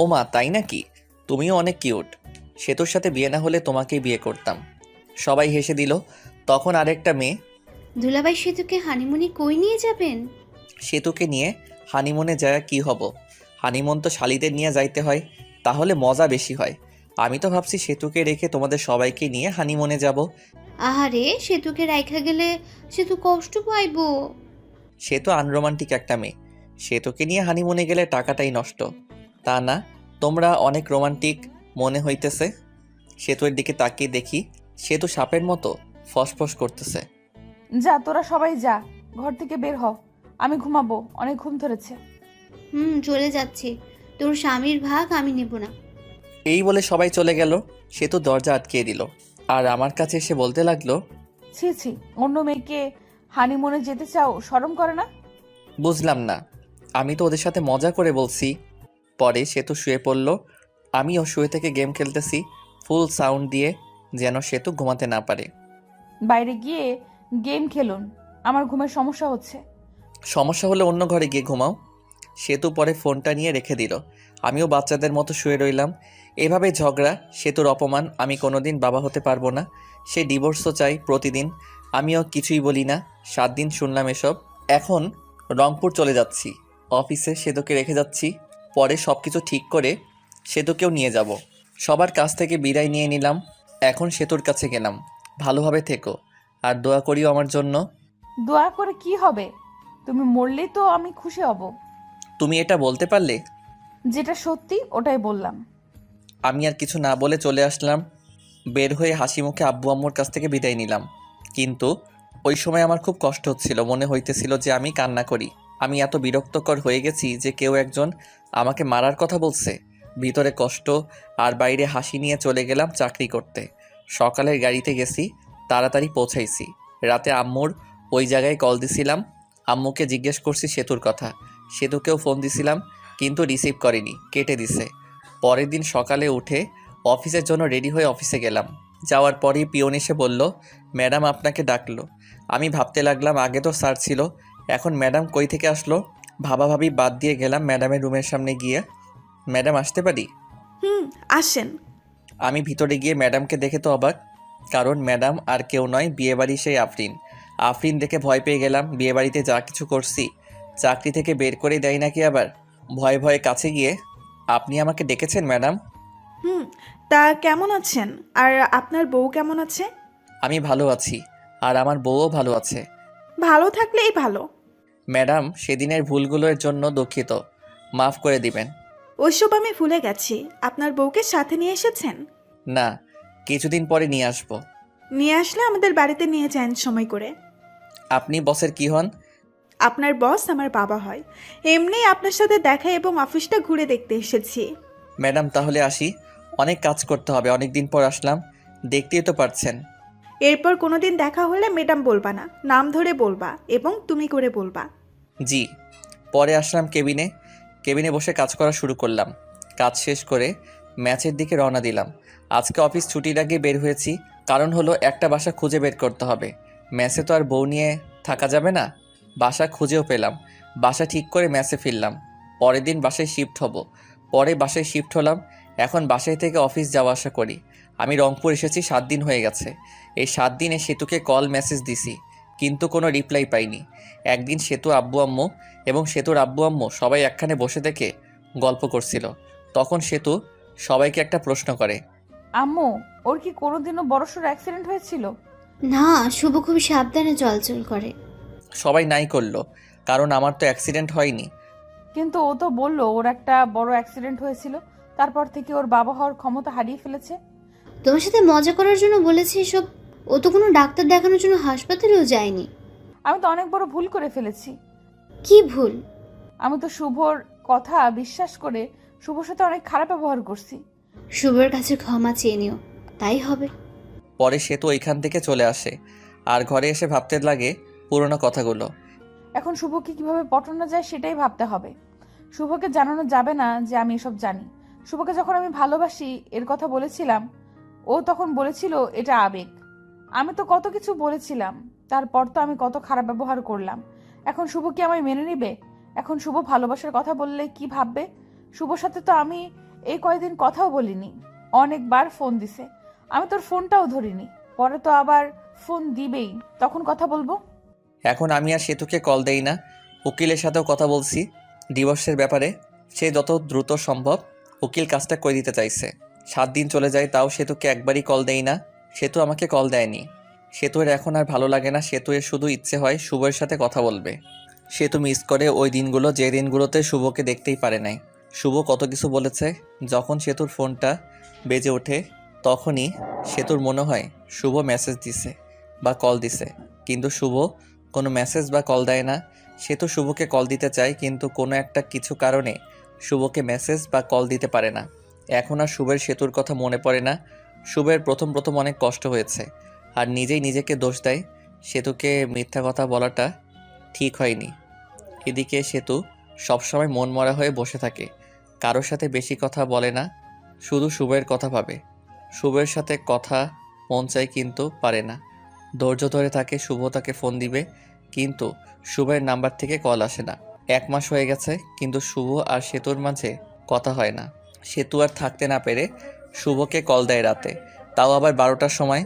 ও মা, তাই নাকি? তুমিও অনেক কিউট। সেতুর সাথে বিয়ে না হলে তোমাকেই বিয়ে করতাম। সবাই হেসে দিল। তখন আরেকটা মেয়ে, দুলাভাই সেতুকে হানিমুনে কই নিয়ে যাবেন? সেতুকে নিয়ে হানিমুনে যায় কি হব? হানিমুন তো শালিদের নিয়ে যাইতে হয়, তাহলে মজা বেশি হয়। আমি তো ভাবছি সেতুকে রেখে তোমাদের সবাইকে নিয়ে হানিমুনে যাব। আহারে, সেতুকে রাইখা গেলে সেতু কষ্ট পাইবো। সে তো আনরোমান্টিক একটা মেয়ে। সেতুকে নিয়ে হানিমুনে গেলে টাকাটাই নষ্ট। তা না, তোমরা অনেক রোমান্টিক মনে হইতেছে। সেতুর দিকে তাকিয়ে দেখি সেতু সাপের মতো ফসফস করতেছে। যা, তোরা সবাই যা, ঘর থেকে বের হ। আমি ঘুমাবো, অনেক ঘুম ধরেছে। চলে যাচ্ছি। তোর স্বামীর ভাগ আমি নেব না। এই বলে সবাই চলে গেল। সেতু দরজা আটকিয়ে দিল আর আমার কাছে এসে বলতে লাগলো, ছি ছি, অন্য মেয়েকে হানিমুনে যেতে চাও, শরম করে না? বুঝলাম না, আমি তো ওদের সাথে মজা করে বলছি। পরে সেতু শুয়ে পড়ল। আমিও শুয়ে থেকে গেম খেলতেছি ফুল সাউন্ড দিয়ে, যেন সেতু ঘুমাতে না পারে। বাইরে গিয়ে গেম খেলুন, আমার ঘুমের সমস্যা হচ্ছে। সমস্যা হলে অন্য ঘরে গিয়ে ঘুমাও। সেতু পরে ফোনটা নিয়ে রেখে দিল। আমিও বাচ্চাদের মতো শুয়ে রইলাম। এভাবে ঝগড়া, সেতুর অপমান, আমি কোনোদিন বাবা হতে পারবো না। সে ডিভোর্সও চাই প্রতিদিন। আমিও কিছুই বলি না। 7 দিন শুনলাম এসব। এখন রংপুর চলে যাচ্ছি। অফিসে সেতুকে রেখে যাচ্ছি। পরে সব কিছু ঠিক করে সেতুকেও নিয়ে যাব। সবার কাছ থেকে বিদায় নিয়ে নিলাম। এখন সেতুর কাছে গেলাম। ভালোভাবে থেকো আর দোয়া করিও আমার জন্য। দোয়া করে কি হবে? তুমি মরলেই তো আমি খুশি হব। তুমি এটা বলতে পারলে? যেটা সত্যি ওটাই বললাম। আমি আর কিছু না বলে চলে আসলাম। বের হয়ে হাসি মুখে আব্বু আম্মুর কাছ থেকে বিদায় নিলাম। কিন্তু ওই সময় আমার খুব কষ্ট হচ্ছিল। মনে হইতেছিল যে আমি কান্না করি। আমি এত বিরক্তকর হয়ে গেছি যে কেউ একজন আমাকে মারার কথা বলছে। ভিতরে কষ্ট আর বাইরে হাসি নিয়ে চলে গেলাম চাকরি করতে। সকালের গাড়িতে গেছি, তাড়াতাড়ি পৌঁছাইছি। রাতে আম্মুর ওই জায়গায় কল দিছিলাম। আম্মুকে জিজ্ঞেস করছি সেতুর কথা। সেতুকেও ফোন দিছিলাম, কিন্তু রিসিভ করেনি, কেটে দিছে। পরের দিন সকালে উঠে অফিসের জন্য রেডি হয়ে অফিসে গেলাম। যাওয়ার পরই পিয়ন এসে বলল, ম্যাডাম আপনাকে ডাকলো। আমি ভাবতে লাগলাম আগে তো স্যার ছিল, এখন ম্যাডাম কই থেকে আসলো। ভাবাভাবি বাদ দিয়ে গেলাম ম্যাডামের রুমের সামনে গিয়ে। ম্যাডাম আসতে পারি? আসেন। আমি ভিতরে গিয়ে ম্যাডামকে দেখে তো অবাক, কারণ ম্যাডাম আর কেউ নয়, বিয়েবাড়ি সেই আফরিন। আফরিন দেখে ভয় পেয়ে গেলাম। বিয়েবাড়িতে যা কিছু করছি চাকরি থেকে বের করে দেয় নাকি আবার। ভয়ে ভয়ে কাছে গিয়ে, আপনি আমাকে ডেকেছেন ম্যাডাম? হুম তা কেমন আছেন? আর আপনার বউ কেমন আছে? আমি ভালো আছি, আর আমার বউও ভালো আছে। ভালো থাকলেই ভালো। ম্যাডাম, সেদিনের ভুলগুলোর জন্য দুঃখিত, মাফ করে দিবেন। ওইসব আমি ভুলে গেছি। আপনার বউকে সাথে নিয়ে এসেছেন? না, কিছুদিন পরে নিয়ে আসব। নিয়ে আসলে আমাদের বাড়িতে নিয়ে যান সময় করে। আপনি বসের কি হন? আপনার বস আমার বাবা হয়। এমনি আপনার সাথে দেখা এবং অফিসটা ঘুরে দেখতে এসেছি। ম্যাডাম, তাহলে আসি। অনেক কাজ করতে হবে, অনেক দিন পর আসলাম, দেখতেই তো পারছেন। এরপর কোনোদিন দেখা হলে ম্যাডাম বলবা না, নাম ধরে বলবা এবং তুমি করে বলবা। জি। পরে আসলাম কেবিনে। কেবিনে বসে কাজ করা শুরু করলাম। কাজ শেষ করে ম্যাচের দিকে রওনা দিলাম। আজকে অফিস ছুটির আগে বের হয়েছি, কারণ হলো একটা বাসা খুঁজে বের করতে হবে। ম্যাচে তো আর বউ নিয়ে থাকা যাবে না। বাসা খুঁজেও পেলাম। বাসা ঠিক করে ম্যাচে ফিরলাম। পরের দিন বাসায় শিফট হব। পরে বাসায় শিফট হলাম। এখন বাসায় থেকে অফিস যাওয়া আসা করি। আমি রংপুর এসেছি 7 দিন হয়ে গেছে। এই 7 দিনে সেতুকে কল মেসেজ দিছি, কিন্তু কোনো রিপ্লাই পাইনি। একদিন সেতু আব্বু আম্মু এবং সেতুর আব্বু আম্মু সবাই একখানে বসে থেকে গল্প করছিল। তখন সেতু সবাইকে একটা প্রশ্ন করে, আম্মু, ওর কি কোনোদিনও বড়সড় অ্যাক্সিডেন্ট হয়েছিল? না, শুভ খুব সাবধানে চলাচল করে। সবাই নাই করলো, কারণ আমার তো অ্যাক্সিডেন্ট হয়নি। কিন্তু ও তো বললো ওর একটা বড় অ্যাক্সিডেন্ট হয়েছিল, তারপর থেকে ওর বাবা হওয়ার ক্ষমতা হারিয়ে ফেলেছে। তোমার সাথে মজা করার জন্য বলেছি এসব। ও তো কোনো ডাক্তার দেখানোর জন্য হাসপাতালেও যায়নি। আমি তো অনেক বড় ভুল করে ফেলেছি। কি ভুল? আমি তো শুভর কথা বিশ্বাস করে শুভর সাথে অনেক খারাপ ব্যবহার করছি। শুভর কাছে ক্ষমা চেয়ে নিও, তাই হবে। পরে সেতু ওইখান থেকে চলে আসে আর ঘরে এসে ভাবতে লাগে পুরোনো কথাগুলো। এখন শুভকে কিভাবে পটানো যায় সেটাই ভাবতে হবে। শুভকে জানানো যাবে না যে আমি এসব জানি। শুভকে যখন আমি ভালোবাসি এর কথা বলেছিলাম, ও তখন বলেছিল এটা আবেগ। আমি তো কত কিছু বলেছিলাম, তারপর তো আমি কত খারাপ ব্যবহার করলাম। এখন শুভ কি আমায় মেনে নিবে? এখন শুভ ভালোবাসার কথা বললে কি ভাববে? শুভর সাথে তো আমি এই কয়দিন কথাও বলিনি। অনেকবার ফোন দিছে, আমি তোর ফোনটাও ধরিনি। পরে তো আবার ফোন দিবেই, তখন কথা বলবো। এখন আমি আর সেতুকে কল দেই না। উকিলের সাথেও কথা বলছি ডিভোর্সের ব্যাপারে। সে যত দ্রুত সম্ভব উকিল কাজটা করে দিতে চাইছে। 7 দিন চলে যায়, তাও সেতুকে একবারই কল দেই না। সেতু আমাকে কল দেয়নি। সেতুর এখন আর ভালো লাগে না। সেতুয়ের শুধু ইচ্ছে হয় শুভর সাথে কথা বলবে। সেতু মিস করে ওই দিনগুলো, যে দিনগুলোতে শুভকে দেখতেই পারে নাই। শুভ কত কিছু বলেছে। যখন সেতুর ফোনটা বেজে ওঠে তখনই সেতুর মনে হয় শুভ মেসেজ দিছে বা কল দিছে, কিন্তু শুভ কোনো মেসেজ বা কল দেয় না। সেতু শুভকে কল দিতে চায়, কিন্তু কোনো একটা কিছু কারণে শুভকে মেসেজ বা কল দিতে পারে না। এখন আর শুভের সেতুর কথা মনে পড়ে না। শুভের প্রথম প্রথম অনেক কষ্ট হয়েছে, আর নিজেই নিজেকে দোষ দেয়। সেতুকে মিথ্যা কথা বলাটা ঠিক হয়নি। এদিকে সেতু সবসময় মন মরা হয়ে বসে থাকে, কারোর সাথে বেশি কথা বলে না, শুধু শুভের কথা ভাবে। শুভের সাথে কথা মন চায় কিন্তু পারে না। ধৈর্য ধরে থাকে শুভ তাকে ফোন দিবে, কিন্তু শুভের নাম্বার থেকে কল আসে না। 1 মাস হয়ে গেছে, কিন্তু শুভ আর সেতুর মাঝে কথা হয় না। সেতু আর থাকতে না পেরে শুভকে কল দেয় রাতে, তাও আবার 12টার সময়,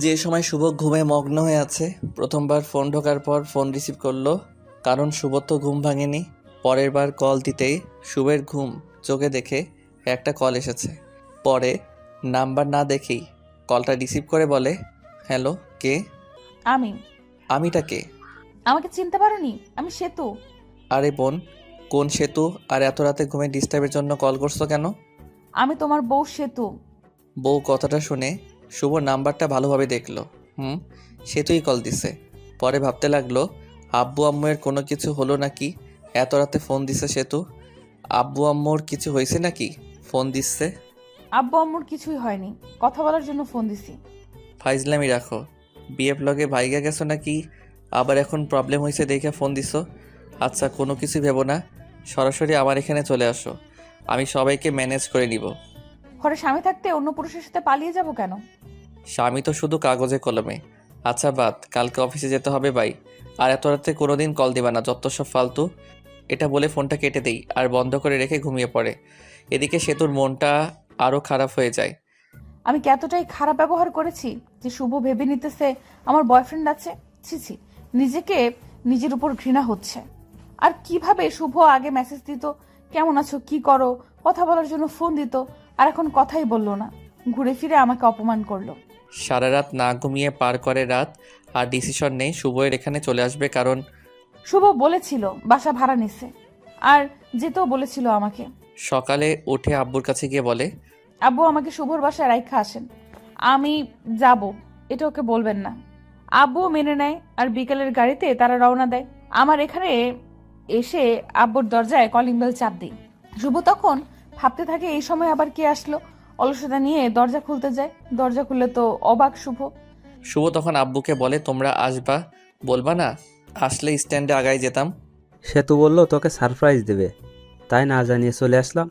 যে সময় শুভ ঘুমে মগ্ন হয়ে আছে। প্রথমবার ফোন ঢোকার পর ফোন রিসিভ করলো, কারণ শুভ তো ঘুম ভাঙেনি। পরের বার কল দিতেই শুভের ঘুম চোখে দেখে একটা কল এসেছে। পরে নাম্বার না দেখেই কলটা রিসিভ করে বলে, হ্যালো, কে? আমি। আমিটা কে? আমাকে চিনতে পারোনি? আমি সেতু। আরে বোন, কোন সেতু? আর এত রাতে ঘুমে ডিস্টার্বের জন্য কল করছো কেন? আমি তোমার বউ সেতু। বউ কথাটা শুনে শুভ নাম্বারটা ভালোভাবে দেখলো। সেতুই কল দিছে। পরে ভাবতে লাগলো, আব্বু আম্মুয়ের কোনো কিছু হলো নাকি? এত রাতে ফোন দিছে সেতু। আব্বু আম্মুর কিছু হয়েছে নাকি ফোন দিচ্ছে? আব্বু আম্মুর কিছুই হয়নি, কথা বলার জন্য ফোন দিছি। ফাইজলামি রাখো। বিএফ লগে ভাইগা গেছো নাকি? আবার এখন প্রবলেম হয়েছে দেখে ফোন দিছো? আচ্ছা, কোনো কিছু ভেবো না, সরাসরি আমার এখানে চলে আসো। আমি সবাইকে ম্যানেজ করে নিব। ঘরে স্বামী থাকতে অন্য পুরুষের সাথে পালিয়ে যাব কেন? স্বামী তো শুধু কাগজে কলমে। আচ্ছা বাদ, কালকে অফিসে যেতে হবে ভাই। আর এত রাতে কোনোদিন কল দিবা না, যত সব ফালতু। এটা বলে ফোনটা কেটে দেই আর বন্ধ করে রেখে ঘুমিয়ে পড়ে। এদিকে সেতুর মনটা আরও খারাপ হয়ে যায়। আমি কি এতটাই খারাপ ব্যবহার করেছি যে শুভ ভেবে নিতেছে আমার বয়ফ্রেন্ড আছে? ছি ছি, নিজেকে নিজের উপর ঘৃণা হচ্ছে। আর কিভাবে শুভ আগে মেসেজ দিত, কেমন আছো, কি করো, কথা বলার জন্য ফোন দিত, আর এখন কথাই বললো না, ঘুরে ফিরে আমাকে অপমান করলো। সারা রাত না ঘুমিয়ে পার করে রাত, আর ডিসিশন নেই শুভয়ের এখানে চলে আসবে, কারণ শুভ বলেছিল বাসা ভাড়া নিছে, আর যেতেও বলেছিল আমাকে। সকালে উঠে আব্বুর কাছে গিয়ে বলে, আব্বু আমাকে শুভর বাসায় রাইখা আসেন, আমি যাব, এটা ওকে বলবেন না। আব্বু মেনে নেয়, আর বিকেলের গাড়িতে তারা রওনা দেয়। আমার এখানে এসে আব্বুর দরজায় কলিং বেল চাপ দিই। শুভ তখন ভাবতে থাকে এই সময় আবার কে আসলো। অলসতা নিয়ে দরজা খুলতে যায়, দরজা খুললে তো অবাক শুভ। শুভ তখন আব্বুকে বলে, তোমরা আসবা, বলবা না? আসলে স্ট্যান্ডে আগায় যেতাম। সেতু বলল তোকে সারপ্রাইজ দেবে, তাই না জানিয়ে চলে আসলাম।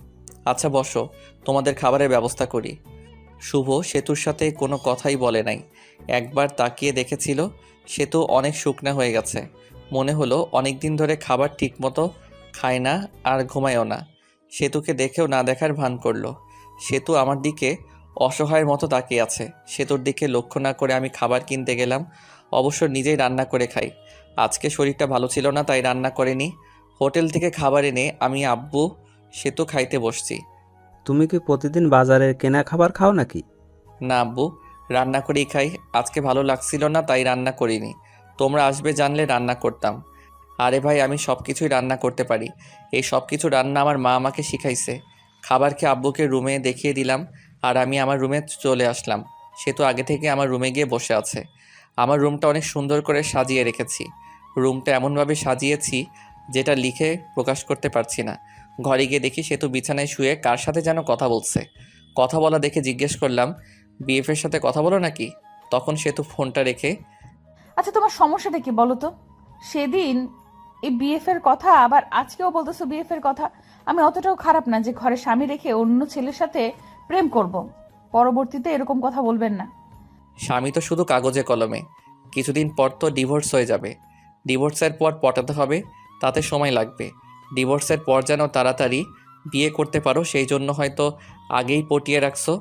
আচ্ছা বসো, তোমাদের খাবারের ব্যবস্থা করি। শুভ সেতুর সাথে কোনো কথাই বলে নাই। একবার তাকিয়ে দেখেছিল, সেতু অনেক শুকনা হয়ে গেছে। মনে হলো অনেক দিন ধরে খাবার ঠিকমতো খায় না আর ঘুমায়ও না। সেতুকে দেখেও না দেখার ভান করলো। সেতু আমার দিকে অসহায়ের মতো তাকিয়ে আছে। সেতুর দিকে লক্ষ্য না করে আমি খাবার কিনতে গেলাম। অবশ্য নিজেই রান্না করে খাই। আজকে শরীরটা ভালো ছিল না, তাই রান্না করিনি। হোটেল থেকে খাবার এনে আমি আব্বু সেতু খাইতে বসছি। তুমি কি প্রতিদিন বাজারের কেনা খাবার খাও নাকি? না আব্বু, রান্না করেই খাই। আজকে ভালো লাগছিল না, তাই রান্না করিনি। তোমরা আসবে জানলে রান্না করতাম। আরে ভাই, আমি সব কিছুই রান্না করতে পারি। এই সব কিছু রান্না আমার মা আমাকে শিখাইছে। খাবার খেয়ে আব্বুকে রুমে দেখিয়ে দিলাম, আর আমি আমার রুমে চলে আসলাম। সে তো আগে থেকে আমার রুমে গিয়ে বসে আছে। আমার রুমটা অনেক সুন্দর করে সাজিয়ে রেখেছি। রুমটা এমনভাবে সাজিয়েছি যেটা লিখে প্রকাশ করতে পারছি না। ঘরে গিয়ে দেখি সেতু বিছানায় শুয়ে কার সাথে যেন কথা বলছে। কথা বলা দেখে জিজ্ঞেস করলাম, বিএফের সাথে কথা বলো নাকি? তখন সেতু ফোনটা রেখে, আচ্ছা তোমার সমস্যাটা কি বলো তো? সেদিন এই বিএফ এর কথা, আবার আজকেও বলতেছো বিএফ এর কথা। আমি অতটাও খারাপ না যে ঘরে স্বামী রেখে অন্য ছেলের সাথে প্রেম করব। পরবর্তীতে এরকম কথা বলবেন না। স্বামী তো শুধু কাগজে কলমে। কিছুদিন পর তো ডিভোর্স হয়ে যাবে। ডিভোর্সের পর পটাতে হবে, তাতে সময় লাগবে। ডিভোর্সের পর যেন তাড়াতাড়ি বিয়ে করতে পারো সেই জন্য হয়তো আগেই পটিয়ে রাখছো।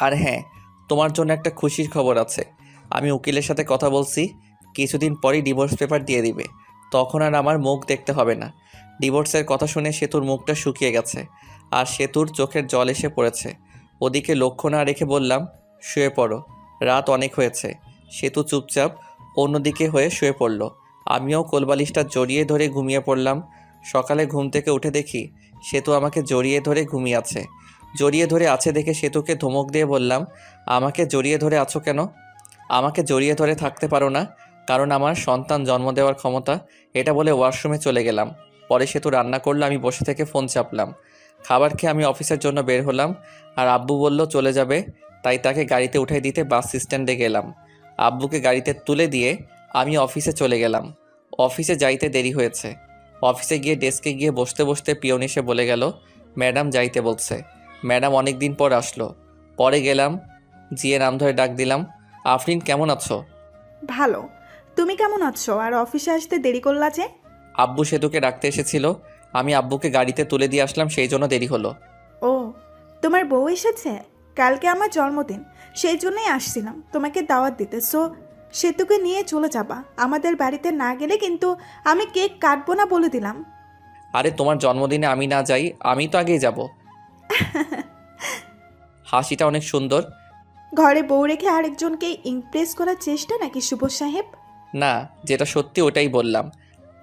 আর হ্যাঁ, তোমার জন্য একটা খুশির খবর আছে। আমি উকিলের সাথে কথা বলছি, কিছুদিন পরই ডিভোর্স পেপার দিয়ে দিবে। তখন আর আমার মুখ দেখতে হবে না। ডিভোর্সের কথা শুনে সেতুর মুখটা শুকিয়ে গেছে আর সেতুর চোখের জল এসে পড়েছে। ওদিকে লক্ষ্য না রেখে বললাম, শুয়ে পড়ো, রাত অনেক হয়েছে। সেতু চুপচাপ অন্যদিকে হয়ে শুয়ে পড়ল। আমিও কোলবালিশটা জড়িয়ে ধরে ঘুমিয়ে পড়লাম। সকালে ঘুম থেকে উঠে দেখি সেতু আমাকে জড়িয়ে ধরে ঘুমিয়ে আছে। জড়িয়ে ধরে আছে দেখে সেতুকে ধমক দিয়ে বললাম, আমাকে জড়িয়ে ধরে আছো কেন? আমাকে জড়িয়ে ধরে থাকতে পারো না, কারণ আমার সন্তান জন্ম দেওয়ার ক্ষমতা। এটা বলে ওয়াশরুমে চলে গেলাম। পরে সেতু রান্না করলে আমি বসে থেকে ফোন চাপলাম। খাবার খেয়ে আমি অফিসের জন্য বের হলাম। আর আব্বু বলল চলে যাবে, তাই তাকে গাড়িতে উঠাই দিতে বাস স্ট্যান্ডে গেলাম। আব্বুকে গাড়িতে তুলে দিয়ে আমি অফিসে চলে গেলাম। অফিসে যাইতে দেরি হয়েছে। অফিসে গিয়ে ডেস্কে গিয়ে বসতে বসতে পিয়ন এসে বলে গেল, ম্যাডাম যাইতে বলছে। ম্যাডাম অনেক দিন পর আসলো। পরে গেলাম, জিয়ে নাম ধরে ডাক দিলাম, আফরিন কেমন আছো? ভালো। তুমি কেমন আছো? আর অফিসে আসতে দেরি করলা যে? আব্বু সেতুকে ডাকতে এসেছিল, আমি আব্বুকে গাড়িতে তুলে দিয়ে আসলাম, সেই জন্য দেরি হলো। ও, তোমার বউ এসেছে? কালকে আমার জন্মদিন, সেই জন্যই আসছিলাম তোমাকে দাওয়াত দিতে। সো সেতুকে নিয়ে চলে যাবা। আমাদের বাড়িতে না গেলে কিন্তু আমি কেক কাটবো না বলে দিলাম। আরে তোমার জন্মদিনে আমি না যাই, আমি তো আগেই যাব। হাসিটা অনেক সুন্দর। ঘরে বউ রেখে আরেকজনকে ইমপ্রেস করার চেষ্টা নাকি শুভ সাহেব? না, যেটা সত্যি ওটাই বললাম।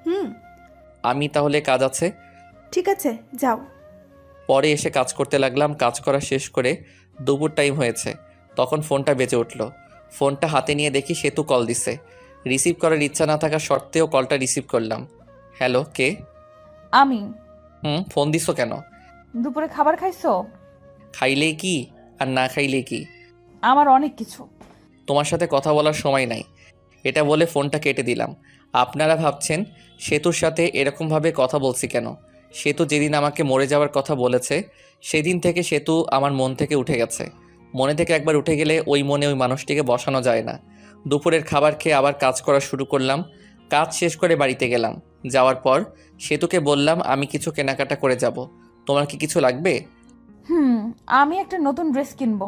হুম, আমি তাহলে কাজ আছে। ঠিক আছে, যাও। পরে এসে কাজ করতে লাগলাম। কাজ করা শেষ করে দুপুর টাইম হয়েছে, তখন ফোনটা বেজে উঠল। ফোনটা হাতে নিয়ে দেখি সেতু কল দিছে। রিসিভ করার ইচ্ছা না থাকা সত্ত্বেও কলটা রিসিভ করলাম। হ্যালো, কে? আমি। ফোন দিছো কেন? দুপুরে খাবার খাইছো? খাইলেই কি আর না খাইলেই কি? আমার অনেক কিছু। তোমার সাথে কথা বলার সময় নাই। এটা বলে ফোনটা কেটে দিলাম। আপনারা ভাবছেন সেতুর সাথে এরকমভাবে কথা বলছি কেন? সেতু যেদিন আমাকে মরে যাওয়ার কথা বলেছে, সেদিন থেকে সেতু আমার মন থেকে উঠে গেছে। মনে থেকে একবার উঠে গেলে ওই মনে ওই মানুষটিকে বসানো যায় না। দুপুরের খাবার খেয়ে আবার কাজ করা শুরু করলাম। কাজ শেষ করে বাড়িতে গেলাম। যাওয়ার পর সেতুকে বললাম, আমি কিছু কেনাকাটা করে যাব, তোমার কি কিছু লাগবে? আমি একটা নতুন ড্রেস কিনবো।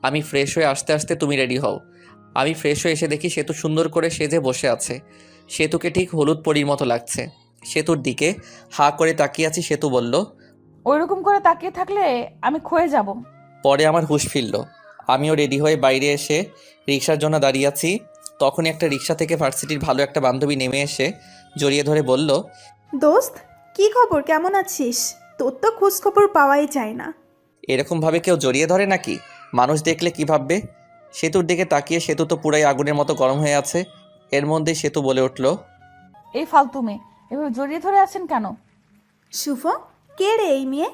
আমি ফ্রেশ হয়ে আসতে আসতে তুমি রেডি হও। আমি ফ্রেশ হয়ে এসে দেখি সেতু সুন্দর করে সেজে বসে আছে। সেতুকে ঠিক হলুদ পরীর মতো লাগছে। সেতুর দিকে হা করে তাকিয়ে আছি। সেতু বলল, ওইরকম করে তাকিয়ে থাকলে আমি ক্ষয়ে যাব। পরে আমার হুঁশ ফিরল। আমিও রেডি হয়ে বাইরে এসে রিক্সার জন্য দাঁড়িয়ে আছি। তখনই একটা রিক্সা থেকে ভার্সিটির ভালো একটা বান্ধবী নেমে এসে জড়িয়ে ধরে বলল, দোস্ত, কি খবর? কেমন আছিস? তোর তো খোঁজ খবর পাওয়াই যায় না। এরকমভাবে কেউ জড়িয়ে ধরে নাকি? মানুষ দেখলে কি ভাববে? সেতুর দিকে তাকিয়ে সেতু তো পুরাই আগুনের মতো গরম হয়ে আছে। এর মধ্যেই সেতু বলে উঠল, এই ফালতু মেয়ে, এভাবে জড়িয়ে ধরে আছেন কেন? শুভ, কে রে এই মেয়ে?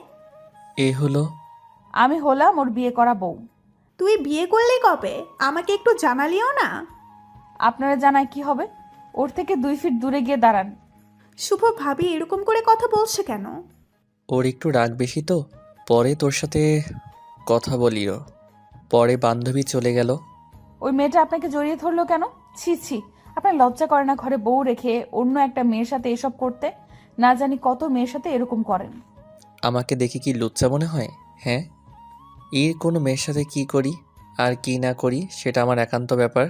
এ হলো। আমি হলাম ওর বিয়ে করা বউ। তুই বিয়ে করলি কবে? আমাকে একটু জানালিও না। আপনারা জানায় কি হবে? ওর থেকে 2 ফিট দূরে গিয়ে দাঁড়ান। শুভ ভাবি এরকম করে কথা বলছে কেন? ওর একটু রাগ বেশি তো, পরে তোর সাথে কথা বলিও। পরে বান্ধবী চলে গেল। ওই মেয়েটা আপনাকে জড়িয়ে ধরলো কেন? ছি ছি, আপনার লজ্জা করে না ঘরে বউ রেখে অন্য একটা মেয়ের সাথে এসব করতে? না জানি কত মেয়ের সাথে এরকম করেন। আমাকে দেখে কি লুচ্চা মনে হয়? হ্যাঁ, এর কোনো মেয়ের সাথে কি করি আর কি না করি সেটা আমার একান্ত ব্যাপার।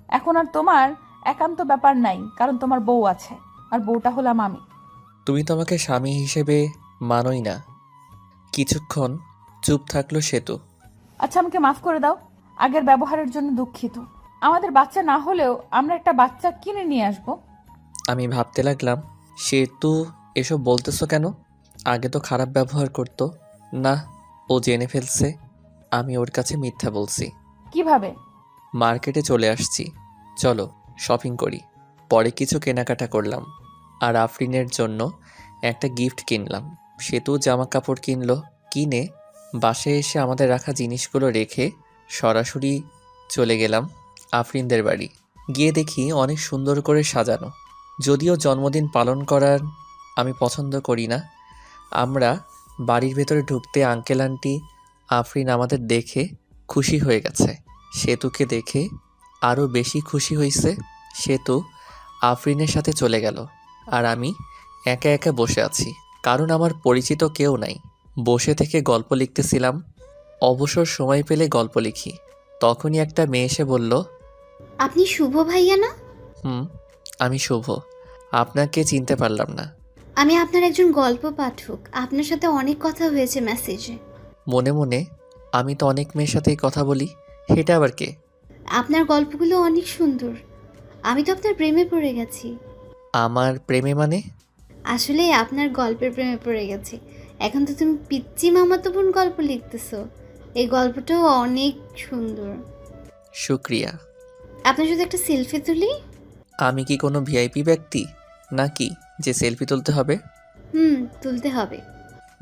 এখন আর তোমার একান্ত ব্যাপার নাই, কারণ তোমার বউ আছে, আর বউটা হলাম আমি। তুমি তো আমাকে স্বামী হিসেবে মানোই না। কিছুক্ষণ চুপ থাকলো সেতু। আচ্ছা, আমাকে মাফ করে দাও, আগের ব্যবহারের জন্য দুঃখিত। আমাদের বাচ্চা না হলেও আমরা একটা বাচ্চা কিনে নিয়ে আসবো। আমি ভাবতে লাগলাম, সেতু এসব বলতেছো কেন? আগে তো খারাপ ব্যবহার করতো না। ও জেনে ফেলছে আমি ওর কাছে মিথ্যা বলছি। কিভাবে? মার্কেটে চলে আসছি, চলো শপিং করি। পরে কিছু কেনাকাটা করলাম আর আফরিনের জন্য একটা গিফট কিনলাম। সেতু জামা কাপড় কিনলো। কিনে বাসায় এসে আমাদের রাখা জিনিসগুলো রেখে সরাসরি চলে গেলাম আফরিনদের বাড়ি। গিয়ে দেখি অনেক সুন্দর করে সাজানো। যদিও জন্মদিন পালন করার আমি পছন্দ করি না। আমরা বাড়ির ভেতরে ঢুকতে আঙ্কেল আন্টি আফরিন আমাদের দেখে খুশি হয়ে গেছে। সেতুকে দেখে আরও বেশি খুশি হয়েছে। সেতু আফরিনের সাথে চলে গেল আর আমি একা একা বসে আছি। কারণ আমার পরিচিত কেউ নাই। বসে থেকে গল্প লিখতেছিলাম। অবসর সময় পেলে গল্প লিখি। তখনই একটা মেয়ে এসে বলল, আপনি শুভ ভাইয়া না? হুম, আমি শুভ। আপনাকে চিনতে পারলাম না। আমি আপনার একজন গল্প পাঠক, আপনার সাথে অনেক কথা হয়েছে মেসেজে। মনে মনে, আমি তো অনেক মেয়ের সাথেই কথা বলি, এটা আবার কে? আপনার গল্পগুলো অনেক সুন্দর, আমি তো আপনার প্রেমে পড়ে গেছি। আমার প্রেমে মানে? আসলে আপনার গল্পের প্রেমে পড়ে গেছি। এখন তো তুমি পিচ্চি মামাতো বোন গল্প লিখতেছো, এই গল্পটাও অনেক সুন্দর। শুক্রিয়া। আপনার সাথে একটা সেলফি তুলি? আমি কি কোনো ভিআইপি ব্যক্তি নাকি যে সেলফি তুলতে হবে? তুলতে হবে।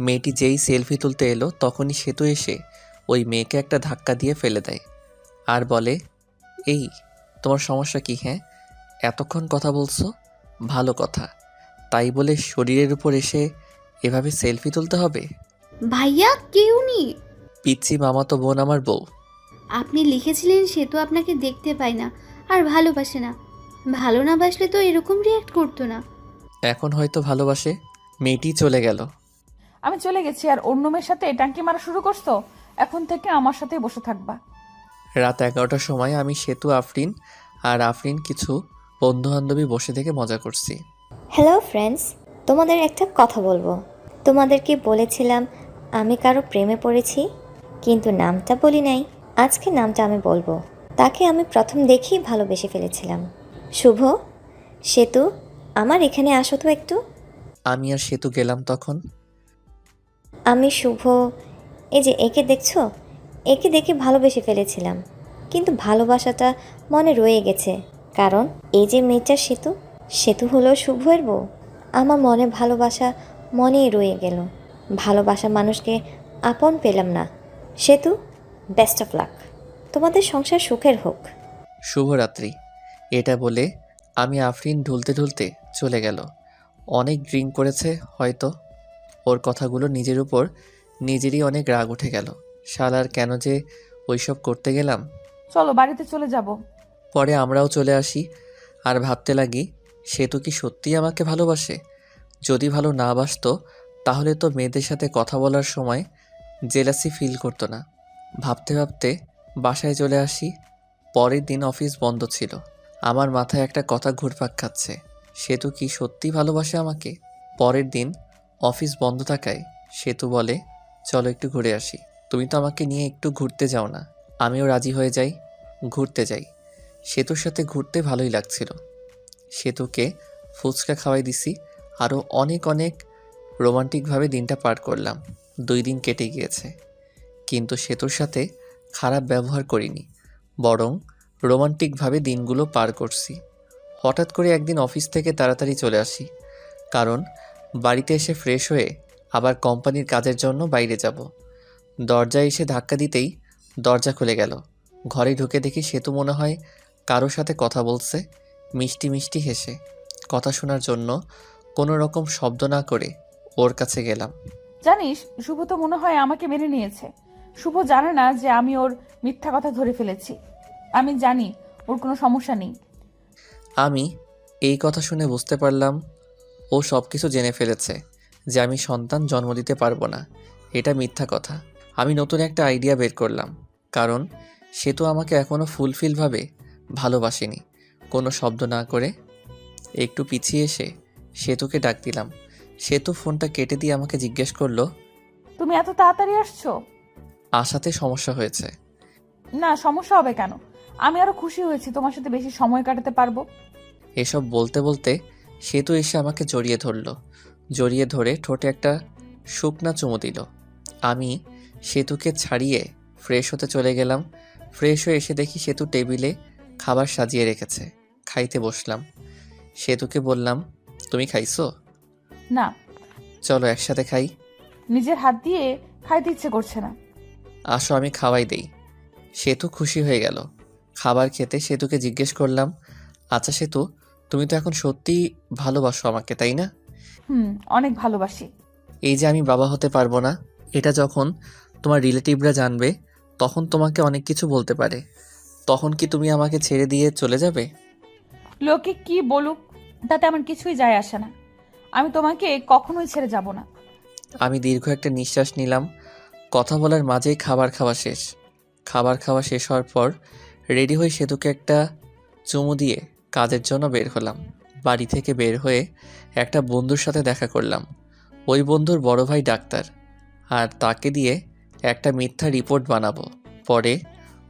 মেয়েটি যেই সেলফি তুলতে এলো তখনই সেতু এসে ওই মেয়েকে একটা ধাক্কা দিয়ে ফেলে দেয় আর বলে, এই তোমার সমস্যা কি? হ্যাঁ, এতক্ষণ কথা বলছো, ভালো কথা, তাই বলে শরীরের উপর এসে এভাবে সেলফি তুলতে হবে? ভাইয়া কেউ নেই। পিচ্ছি মামাতো বোন আমার বউ। আপনি লিখেছিলেন সে তো আপনাকে দেখতে পায় না আর ভালোবাসে না। ভালো না বাসলে তো এরকম রিয়াক্ট করতো না। এখন হয়তো ভালোবাসে। মেয়েটি চলে গেল। আমি চলে গেছি আর অন্য মেয়ের সাথে টাঙ্কি মারা শুরু করছো? এখন থেকে আমার সাথেই বসে থাকবা। রাত 11টার সময় আমি সেতু, আফরিন আর আফরিন কিছু বন্ধুবান্ধবী বসে থেকে মজা করছি। হ্যালো ফ্রেন্ডস, তোমাদের একটা কথা বলবো। তোমাদেরকে বলেছিলাম আমি কারো প্রেমে পড়েছি, কিন্তু নামটা বলি নাই। আজকে নামটা আমি বলবো। তাকে আমি প্রথম দেখেই ভালোবেসে ফেলেছিলাম। শুভ, সেতু, আমার এখানে আসো তো একটু। আমি আর সেতু গেলাম তখন। আমি শুভ, এই যে একে দেখছো, একে দেখে ভালোবেসে ফেলেছিলাম, কিন্তু ভালোবাসাটা মনে রয়ে গেছে। কারণ এই যে মেয়েটা সেতু, সেতু হলো শুভের বউ। আমার মনে ভালোবাসা মনেই রয়ে গেল। ভালোবাসা মানুষকে আপন পেলাম না। সেতু, বেস্ট অফ লাক, তোমাদের সংসার সুখের হোক। শুভরাত্রি। এটা বলে আমি আফরিন ঢুলতে ঢুলতে চলে গেল। অনেক ড্রিঙ্ক করেছে হয়তো। ওর কথাগুলো নিজের উপর নিজেরই অনেক রাগ উঠে গেল। শালার কেন যে ওইসব করতে গেলাম। চলো বাড়িতে চলে যাব। পরে আমরাও চলে আসি আর ভাবতে লাগি, সেতু কি সত্যিই আমাকে ভালোবাসে? যদি ভালো না বাসতো তাহলে তো মেয়েদের সাথে কথা বলার সময় জেলাসি ফিল করতো না। ভাবতে ভাবতে বাসায় চলে আসি। পরের দিন অফিস বন্ধ ছিল। আমার মাথায় একটা কথা ঘুরপাক খাচ্ছে, সেতু কি সত্যি ভালোবাসে আমাকে? পরের দিন অফিস বন্ধ থাকায় সেতু বলে, চলো একটু ঘুরে আসি। তুমি তো আমাকে নিয়ে একটু ঘুরতে যাও না? আমিও রাজি হয়ে যাই, ঘুরতে যাই। সেতুর সাথে ঘুরতে ভালোই লাগছিল। সেতুকে ফুচকা খাওয়াই দিছি। আরও অনেক অনেক রোমান্টিকভাবে দিনটা পার করলাম। 2 দিন কেটে গিয়েছে, কিন্তু সেতুর সাথে খারাপ ব্যবহার করিনি, বরং রোমান্টিকভাবে দিনগুলো পার করছি। হঠাৎ করে একদিন অফিস থেকে তাড়াতাড়ি চলে আসি, কারণ বাড়িতে এসে ফ্রেশ হয়ে আবার কোম্পানির কাজের জন্য বাইরে যাব। দরজায় এসে ধাক্কা দিতেই দরজা খুলে গেল। ঘরে ঢুকে দেখি সেতু মনে হয় কারো সাথে কথা বলছে, মিষ্টি মিষ্টি হেসে। কথা শোনার জন্য কোনো রকম শব্দ না করে ওর কাছে গেলাম। জানিস, শুভ তো মনে হয় আমাকে মেনে নিয়েছে। শুভ জানে না যে আমি ওর মিথ্যা কথা ধরে ফেলেছি। আমি জানি ওর কোনো সমস্যা নেই। আমি এই কথা শুনে বুঝতে পারলাম ও সব কিছু জেনে ফেলেছে যে আমি সন্তান জন্ম দিতে পারবো না। এটা মিথ্যা কথা। আমি নতুন একটা আইডিয়া বের করলাম, কারণ সে তো আমাকে এখনও ফুলফিলভাবে ভালোবাসেনি। কোনো শব্দ না করে একটু পিছিয়ে এসে সেতুকে ডাক দিলাম। সেতু ফোনটা কেটে দিয়ে আমাকে জিজ্ঞেস করলো, তুমি এত তাড়াতাড়ি আসছো? আসাতে সমস্যা হয়েছে? না, সমস্যা হবে কেন? আমি আরো খুশি হয়েছি তোমার সাথে বেশি সময় কাটাতে পারবো। এসব বলতে বলতে সেতু এসে আমাকে জড়িয়ে ধরলো। জড়িয়ে ধরে ঠোঁটে একটা শুকনা চুমু দিল। আমি সেতুকে ছাড়িয়ে ফ্রেশ হতে চলে গেলাম। ফ্রেশ হয়ে এসে দেখি সেতু টেবিলে খাবার সাজিয়ে রেখেছে। খাইতে বসলাম। সেতুকে বললাম, তুমি খাইছো? না। চলো একসাথে খাই। নিজের হাত দিয়ে খাইতে ইচ্ছে করছে না। আসো আমি খাওয়াই দেই। সেতু খুশি হয়ে গেল। খাবার খেতে সেতুকে জিজ্ঞেস করলাম, আচ্ছা সেতু, তুমি তো এখন সত্যিই ভালোবাসো আমাকে, তাই না? অনেক ভালোবাসি। এই যে আমি বাবা হতে পারবো না, এটা যখন তোমার রিলেটিভরা জানবে তখন তোমাকে অনেক কিছু বলতে পারে। তখন কি তুমি আমাকে ছেড়ে দিয়ে চলে যাবে? লোকে কি বলুক তাতে আমার কিছুই যায় আসে না। আমি তোমাকে কখনোই ছেড়ে যাব না। আমি দীর্ঘ একটা নিঃশ্বাস নিলাম। কথা বলার মাঝেই খাবার খাওয়া শেষ। খাবার খাওয়া শেষ হওয়ার পর রেডি হয়ে সেতুকে একটা চুমু দিয়ে কাজের জন্য বের হলাম। বাড়ি থেকে বের হয়ে একটা বন্ধুর সাথে দেখা করলাম। ওই বন্ধুর বড় ভাই ডাক্তার, আর তাকে দিয়ে একটা মিথ্যা রিপোর্ট বানাবো। পরে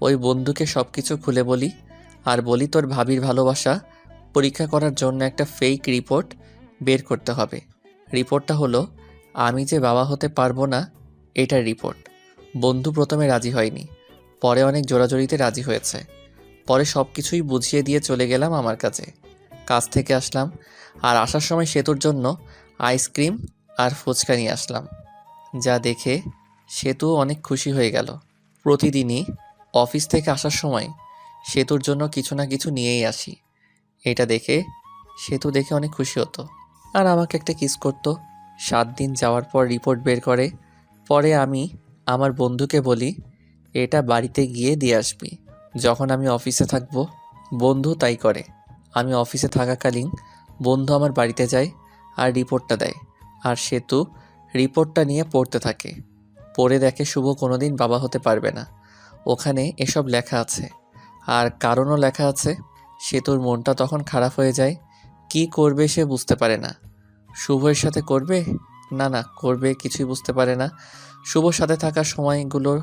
ওই বন্ধুকে সব কিছু খুলে বলি, আর বলি তোর ভাবির ভালোবাসা পরীক্ষা করার জন্য একটা ফেক রিপোর্ট বের করতে হবে। রিপোর্টটা হলো আমি যে বাবা হতে পারবো না, এটার রিপোর্ট। বন্ধু প্রথমে রাজি হয়নি, পরে অনেক জোরাজোরিতে রাজি হয়েছে। পরে সব কিছুই বুঝিয়ে দিয়ে চলে গেলাম আমার কাছে। কাজ থেকে আসলাম, আর আসার সময় সেতুর জন্য আইসক্রিম আর ফুচকা নিয়ে আসলাম। যা দেখে সেতু অনেক খুশি হয়ে গেল। প্রতিদিনই অফিস থেকে আসার সময় সেতুর জন্য কিছু না কিছু নিয়েই আসি। এটা দেখে সেতু দেখে অনেক খুশি হতো, আর আমাকে একটা কিস করতো। 7 দিন যাওয়ার পর রিপোর্ট বের করে। পরে আমি আমার বন্ধুকে বলি, এটা বাড়িতে গিয়ে দিয়ে আসবি যখন আমি অফিসে থাকবো। বন্ধু তাই করে। আমি অফিসে থাকাকালীন বন্ধু আমার বাড়িতে যায় আর রিপোর্টটা দেয়, আর সেতু রিপোর্টটা নিয়ে পড়তে থাকে। পড়ে দেখে শুভ কোনোদিন বাবা হতে পারবে না। ওখানে এসব লেখা আছে, আর কারণও লেখা আছে। সেতুর মনটা তখন খারাপ হয়ে যায়। কি করবে সে বুঝতে পারে না। শুভর সাথে করবে না করবে কিছুই বুঝতে পারে না। শুভর সাথে থাকার সময়গুলোর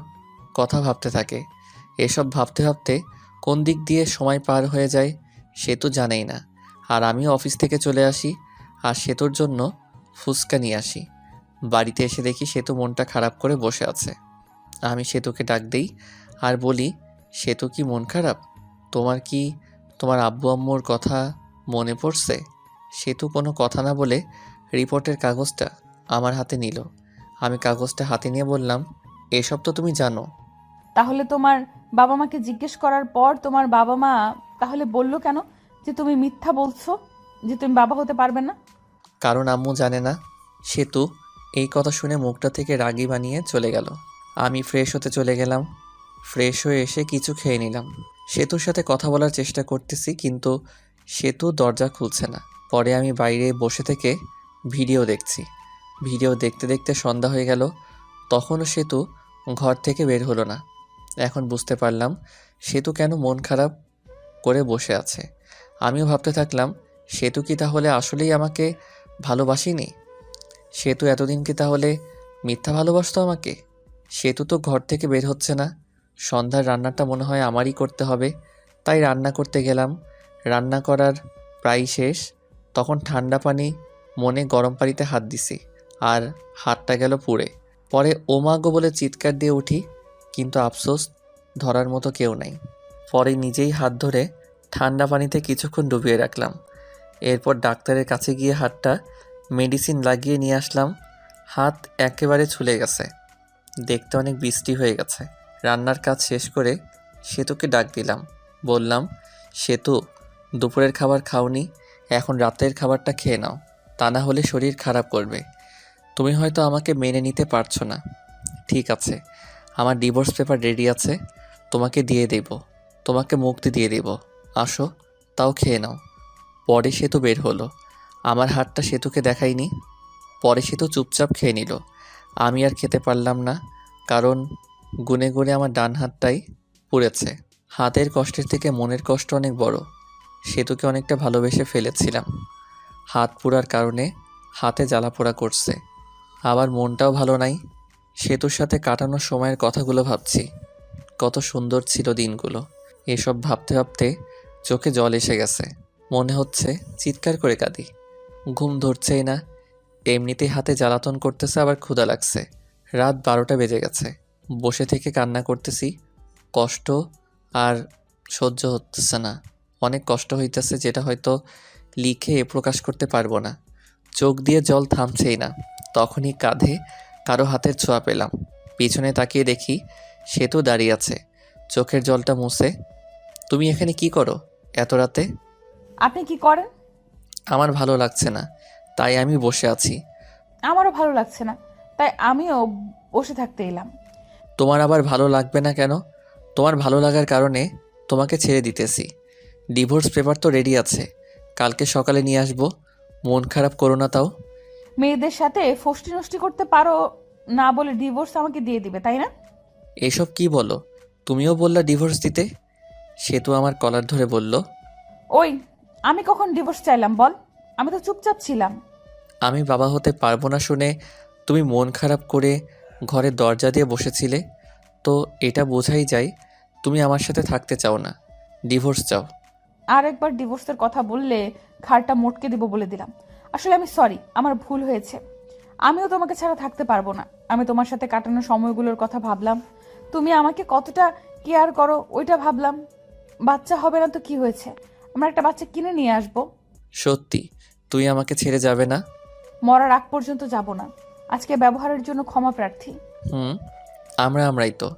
কথা ভাবতে থাকে। এসব ভাবতে ভাবতে কোন দিক দিয়ে সময় পার হয়ে যায় সেতু জানেই না। আর আমি অফিস থেকে চলে আসি, আর সেতুর জন্য ফুচকা নিয়ে আসি। বাড়িতে এসে দেখি সেতু মনটা খারাপ করে বসে আছে। আমি সেতুকে ডাক দেই আর বলি, সেতু কি মন খারাপ? তোমার কি তোমার আব্বু আম্মুর কথা মনে পড়ছে? সেতু কোনো কথা না বলে রিপোর্টের কাগজটা আমার হাতে নিল। আমি কাগজটা হাতে নিয়ে বললাম, এসব তো তুমি জানো। তাহলে তোমার বাবা মাকে জিজ্ঞেস করার পর তোমার বাবা মা তাহলে বললো কেন যে তুমি মিথ্যা বলছো, যে তুমি বাবা হতে পারবে না? কারণ আম্মু জানে না। সেতু এই কথা শুনে মুখটা থেকে রাগি বানিয়ে চলে গেল। আমি ফ্রেশ হতে চলে গেলাম। ফ্রেশ হয়ে এসে কিছু খেয়ে নিলাম। সেতুর সাথে কথা বলার চেষ্টা করতেছি, কিন্তু সেতু দরজা খুলছে না। পরে আমি বাইরে বসে থেকে ভিডিও দেখছি। ভিডিও দেখতে দেখতে সন্ধ্যা হয়ে গেল। তখনও সেতু ঘর থেকে বের হলো না। এখন বুঝতে পারলাম সেতু কেন মন খারাপ করে বসে আছে। আমিও ভাবতে থাকলাম, সেতু কি তাহলে আসলেই আমাকে ভালোবাসেনি? সেতু এতদিন কি তাহলে মিথ্যা ভালোবাসতো আমাকে? সেতু তো ঘর থেকে বের হচ্ছে না। সন্ধ্যার রান্নাটা মনে হয় আমারই করতে হবে। তাই রান্না করতে গেলাম। রান্না করার প্রায় শেষ। তখন ঠান্ডা পানি মনে গরম পানিতে হাত দিছি, আর হাতটা গেল পুড়ে। পরে ওমাগো বলে চিৎকার দিয়ে উঠি, কিন্তু আফসোস ধরার মতো কেউ নাই। পরে নিজেই হাত ধরে ঠান্ডা পানিতে কিছুক্ষণ ডুবিয়ে রাখলাম। এরপর ডাক্তারের কাছে গিয়ে হাতটা মেডিসিন লাগিয়ে নিয়ে আসলাম। হাত একেবারে ছুলে গেছে, দেখতে অনেক বৃষ্টি হয়ে গেছে। রান্নার কাজ শেষ করে সেতুকে ডাক দিলাম। বললাম, সেতু, দুপুরের খাবার খাওনি, এখন রাতের খাবারটা খেয়ে নাও, তা না হলে শরীর খারাপ করবে। তুমি হয়তো আমাকে মেনে নিতে পারছো না। ঠিক আছে, আমার ডিভোর্স পেপার রেডি আছে, তোমাকে দিয়ে দেব, তোমাকে মুক্তি দিয়ে দেব। আসো, তাও খেয়ে নাও। পরে সেতু বের হলো। আমার হাতটা সেতুকে দেখাইনি। পরে সেতু চুপচাপ খেয়ে নিল। আমি আর খেতে পারলাম না, কারণ গুনে গুনে আমার ডান হাতটাই পুড়েছে। হাতের কষ্টের থেকে মনের কষ্ট অনেক বড়। সেতুকে অনেকটা ভালোবেসে ফেলেছিলাম। হাত পোড়ার কারণে হাতে জ্বালা পোড়া করছে, আবার মনটাও ভালো নাই। সেতুর সাথে কাটানোর সময়ের কথাগুলো ভাবছি। কত সুন্দর ছিল দিনগুলো। এসব ভাবতে ভাবতে চোখে জল এসে গেছে। মনে হচ্ছে চিৎকার করে কাঁদি। ঘুম ধরছেই না। এমনিতেই হাতে জ্বালাতন করতেছে, আবার ক্ষুধা লাগছে। রাত 12টা বেজে গেছে। বসে থেকে কান্না করতেছি। কষ্ট আর সহ্য হতেছে না। অনেক কষ্ট হইতেছে, যেটা হয়তো লিখে প্রকাশ করতে পারবো না। চোখ দিয়ে জল থামছেই না। তখনই কাঁধে কারো হাতের ছোঁয়া পেলাম। পিছনে তাকিয়ে দেখি সেতু দাঁড়িয়ে আছে, চোখের জলটা মুছে। তুমি এখানে কি করো এত রাতে? আপনি কি করেন? আমার ভালো লাগছে না, তাই আমি বসে আছি। আমারও ভালো লাগছে না, তাই আমিও বসে থাকতে এলাম। তোমার আবার ভালো লাগবে না কেন? তোমার ভালো লাগার কারণে তোমাকে ছেড়ে দিতেছি। ডিভোর্স পেপার তো রেডি আছে, কালকে সকালে নিয়ে আসবো। মন খারাপ করো না তাও। মেয়েদের সাথে ফষ্টি নষ্টি করতে পারো না বলে ডিভোর্স আমাকে দিয়ে দিবে, তাই না? এসব কি বলো? তুমিও বললা ডিভোর্স দিতে। সেতু আমার কলার ধরে বলল, ওই, আমি কখন ডিভোর্স চাইলাম বল? আমি তো চুপচাপ ছিলাম। আমি বাবা হতে পারবো না শুনে তুমি মন খারাপ করে ঘরের দরজা দিয়ে বসেছিলে। তো এটা বোঝাই যায় তুমি আমার সাথে থাকতে চাও না, ডিভোর্স চাও। আর একবার ডিভোর্সের কথা বললে ঘাড়টা মোটকে দিব বলে দিলাম। আসলে আমি সরি, আমার ভুল হয়েছে। আমিও তোমাকে ছাড়া থাকতে পারবো না। আমি তোমার সাথে কাটানো সময়গুলোর কথা ভাবলাম, তুমি আমাকে কতটা কেয়ার করো ওইটা ভাবলাম। বাচ্চা হবে না তো কি হয়েছে, আমরা একটা বাচ্চা কিনে নিয়ে আসবো। সত্যি তুই আমাকে ছেড়ে যাবে না? মরার আগ পর্যন্ত যাব না। আজকে ব্যবহারের জন্য ক্ষমা প্রার্থী। হুম, আমরাই তো।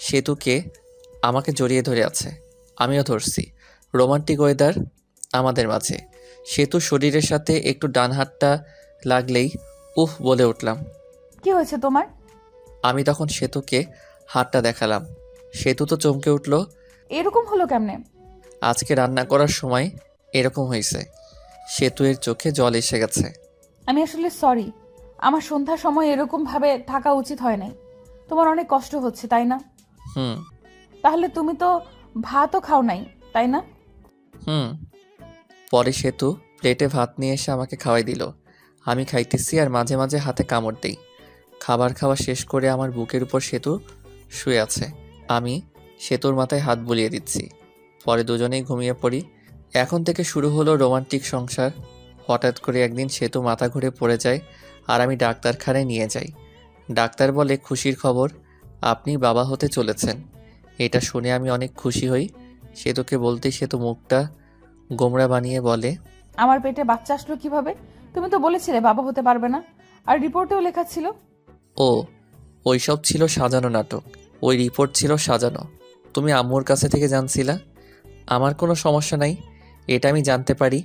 সেতুকে আমাকে জড়িয়ে ধরে আছে, আমিও ধরছি। রোমান্টিক ওয়েদার আমাদের মাঝে। সেতু শরীরের সাথে একটু ডান হাতটা লাগলেই উহ বলে উঠলাম। কি হয়েছে তোমার? আমি তখন সেতুকে হাতটা দেখালাম। সেতু তো চমকে উঠল। এরকম হলো কেমনে? আজকে রান্না করার সময় এরকম হয়েছে। সেতু এর চোখে জল এসে গেছে। আমি আসলে সরি, আমার সন্ধ্যার সময় এরকম ভাবে থাকা উচিত হয় নাই। তোমার অনেক কষ্ট হচ্ছে তাই না? হুম তাহলে তুমি তো ভাতও খাও নাই, তাই না? হুম। পরে সেতু প্লেটে ভাত নিয়ে এসে আমাকে খাওয়াই দিল। আমি খাইতেছি আর মাঝে মাঝে হাতে কামড় দিই। খাবার খাওয়া শেষ করে আমার বুকের উপর সেতু শুয়ে আছে। আমি সেতুর মাথায় হাত বুলিয়ে দিচ্ছি। পরে দুজনেই ঘুমিয়ে পড়ি। এখন থেকে শুরু হলো রোমান্টিক সংসার। হঠাৎ করে একদিন সেতু মাথা ঘুরে পড়ে যায় আর আমি ডাক্তারখানায় নিয়ে যাই। ডাক্তার বলে, খুশির খবর, আপনি বাবা হতে চলেছেন। এটা শুনে আমি অনেক খুশি হই। সেতুকে বলতেই সেতু মুখটা গোমড়া বানিয়ে বলে, আমার পেটে বাচ্চা আসলো কিভাবে? তুমি তো বলেছিলে বাবা হতে পারবে না, আর রিপোর্টেও লেখা ছিল। ও, ওইসব ছিল সাজানো নাটক। ওই রিপোর্ট ছিল সাজানো। তুমি আম্মুর কাছে থেকে জানছিলা? আমার কোনো সমস্যা নাই, এটা আমি জানতে পারি।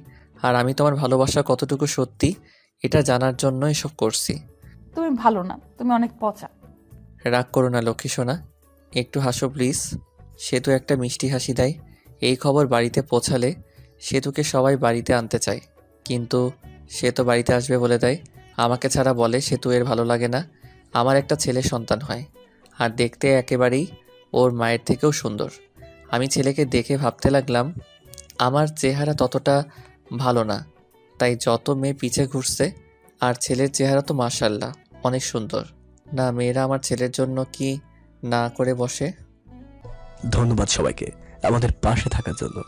আর আমি তোমার ভালোবাসা কতটুকু সত্যি এটা জানার জন্য এসব করছি। তুমি ভালো না, তুমি অনেক পচা। রাগ করো না লক্ষ্মী সোনা, একটু হাসো প্লিজ। সেতু একটা মিষ্টি হাসি দেয়। এই খবর বাড়িতে পৌঁছালে সেতুকে সবাই বাড়িতে আনতে চায়, কিন্তু সে তো বাড়িতে আসবে বলে দেয়। আমাকে ছাড়া বলে সেতু এর ভালো লাগে না আমার একটা ছেলে সন্তান হয়, আর দেখতে একেবারেই ওর মায়ের থেকেও সুন্দর। আমি ছেলেকে দেখে ভাবতে লাগলাম আমার চেহারা ততটা ভালো না, তাই যত মেয়ে পিছে ঘুরছে। আর ছেলের চেহারা তো মাশাআল্লাহ অনেক সুন্দর। না, মেয়েরা আমার ছেলের জন্য কি না করে বসে। ধন্যবাদ সবাইকে আমাদের পাশে থাকার জন্য।